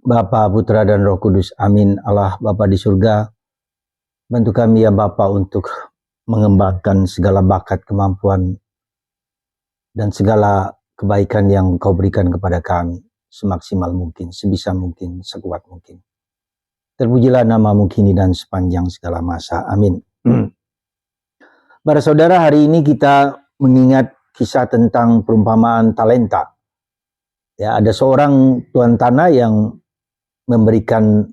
Bapa, Putra, dan Roh Kudus. Amin. Allah Bapa di surga, bantu kami ya Bapa untuk mengembangkan segala bakat, kemampuan, dan segala kebaikan yang Kau berikan kepada kami semaksimal mungkin, sebisa mungkin, sekuat mungkin. Terpujilah nama-Mu kini dan sepanjang segala masa. Amin. Para saudara, hari ini kita mengingat kisah tentang perumpamaan talenta. Ya, ada seorang tuan tanah yang memberikan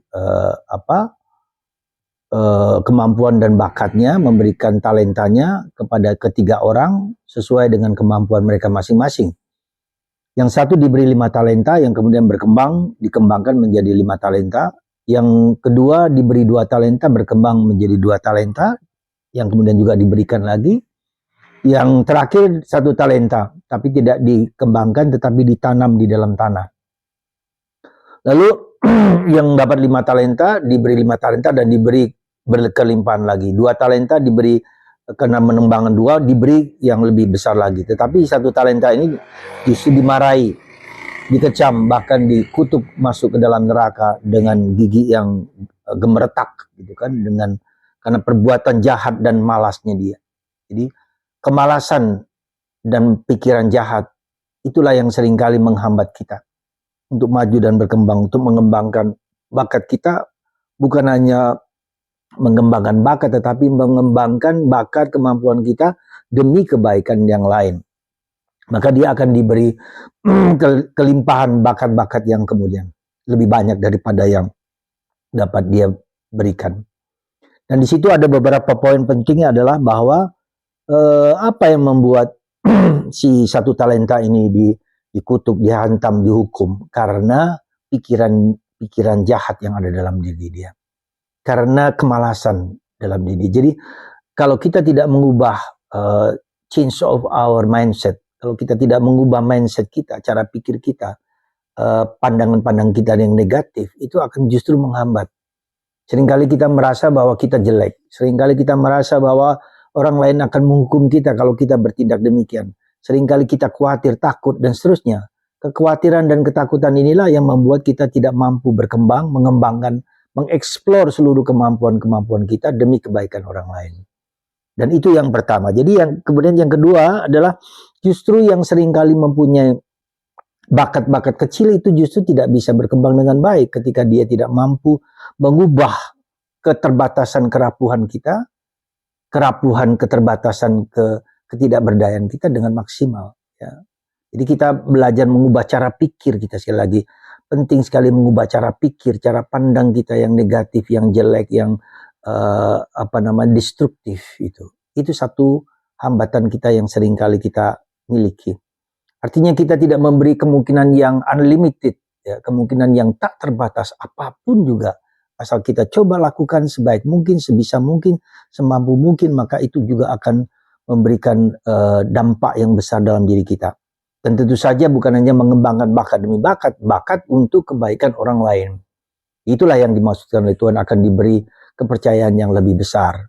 kemampuan dan bakatnya, memberikan talentanya kepada ketiga orang sesuai dengan kemampuan mereka masing-masing. Yang satu diberi 5 talenta, yang kemudian dikembangkan menjadi 5 talenta. Yang kedua diberi 2 talenta, berkembang menjadi 2 talenta, yang kemudian juga diberikan lagi. Yang terakhir 1 talenta, tapi tidak dikembangkan tetapi ditanam di dalam tanah. Lalu yang dapat 5 talenta diberi 5 talenta dan diberi berkelimpahan lagi. 2 talenta diberi karena menembangkan 2, diberi yang lebih besar lagi. Tetapi 1 talenta ini justru dimarahi, dikecam, bahkan dikutuk masuk ke dalam neraka dengan gigi yang gemeretak gitu kan, karena perbuatan jahat dan malasnya dia. Jadi kemalasan dan pikiran jahat itulah yang seringkali menghambat kita untuk maju dan berkembang, untuk mengembangkan bakat kita. Bukan hanya mengembangkan bakat, tetapi mengembangkan bakat kemampuan kita demi kebaikan yang lain. Maka dia akan diberi kelimpahan bakat-bakat yang kemudian lebih banyak daripada yang dapat dia berikan. Dan di situ ada beberapa poin pentingnya, adalah bahwa apa yang membuat si 1 talenta ini dikutuk, dihantam, dihukum, karena pikiran jahat yang ada dalam diri dia, karena kemalasan dalam diri. Jadi kalau kita tidak mengubah change of our mindset, kalau kita tidak mengubah mindset kita, cara pikir kita, pandangan-pandangan kita yang negatif, itu akan justru menghambat. Seringkali kita merasa bahwa kita jelek, seringkali kita merasa bahwa orang lain akan menghukum kita kalau kita bertindak demikian. Seringkali kita khawatir, takut, dan seterusnya. Kekhawatiran dan ketakutan inilah yang membuat kita tidak mampu berkembang, mengembangkan, mengeksplor seluruh kemampuan-kemampuan kita demi kebaikan orang lain. Dan itu yang pertama. Jadi kemudian yang kedua adalah justru yang seringkali mempunyai bakat-bakat kecil itu justru tidak bisa berkembang dengan baik ketika dia tidak mampu mengubah keterbatasan kerapuhan kita, kerapuhan, keterbatasan, ketidakberdayaan kita dengan maksimal. Ya. Jadi kita belajar mengubah cara pikir kita. Sekali lagi, penting sekali mengubah cara pikir, cara pandang kita yang negatif, yang jelek, yang destruktif itu. Itu satu hambatan kita yang seringkali kita miliki. Artinya kita tidak memberi kemungkinan yang unlimited, ya, kemungkinan yang tak terbatas apapun juga. Asal kita coba lakukan sebaik mungkin, sebisa mungkin, semampu mungkin, maka itu juga akan memberikan dampak yang besar dalam diri kita. Dan tentu saja bukan hanya mengembangkan bakat demi bakat, bakat untuk kebaikan orang lain. Itulah yang dimaksudkan oleh Tuhan, akan diberi kepercayaan yang lebih besar.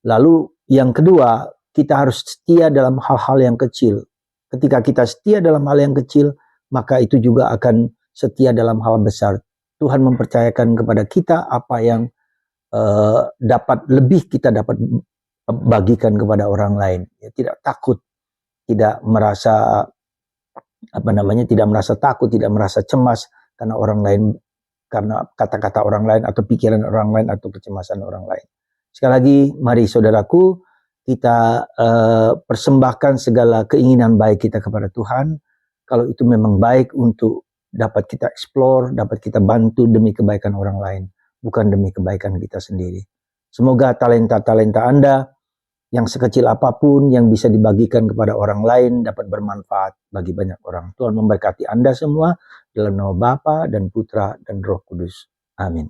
Lalu yang kedua, kita harus setia dalam hal-hal yang kecil. Ketika kita setia dalam hal yang kecil, maka itu juga akan setia dalam hal besar. Tuhan mempercayakan kepada kita apa yang kita dapat bagikan kepada orang lain. Ya, tidak takut, tidak merasa tidak merasa takut, tidak merasa cemas karena orang lain, karena kata-kata orang lain atau pikiran orang lain atau kecemasan orang lain. Sekali lagi, mari saudaraku, kita persembahkan segala keinginan baik kita kepada Tuhan. Kalau itu memang baik untuk dapat kita explore, dapat kita bantu demi kebaikan orang lain, bukan demi kebaikan kita sendiri. Semoga talenta-talenta Anda yang sekecil apapun yang bisa dibagikan kepada orang lain dapat bermanfaat bagi banyak orang. Tuhan memberkati Anda semua dalam nama Bapa dan Putra dan Roh Kudus. Amin.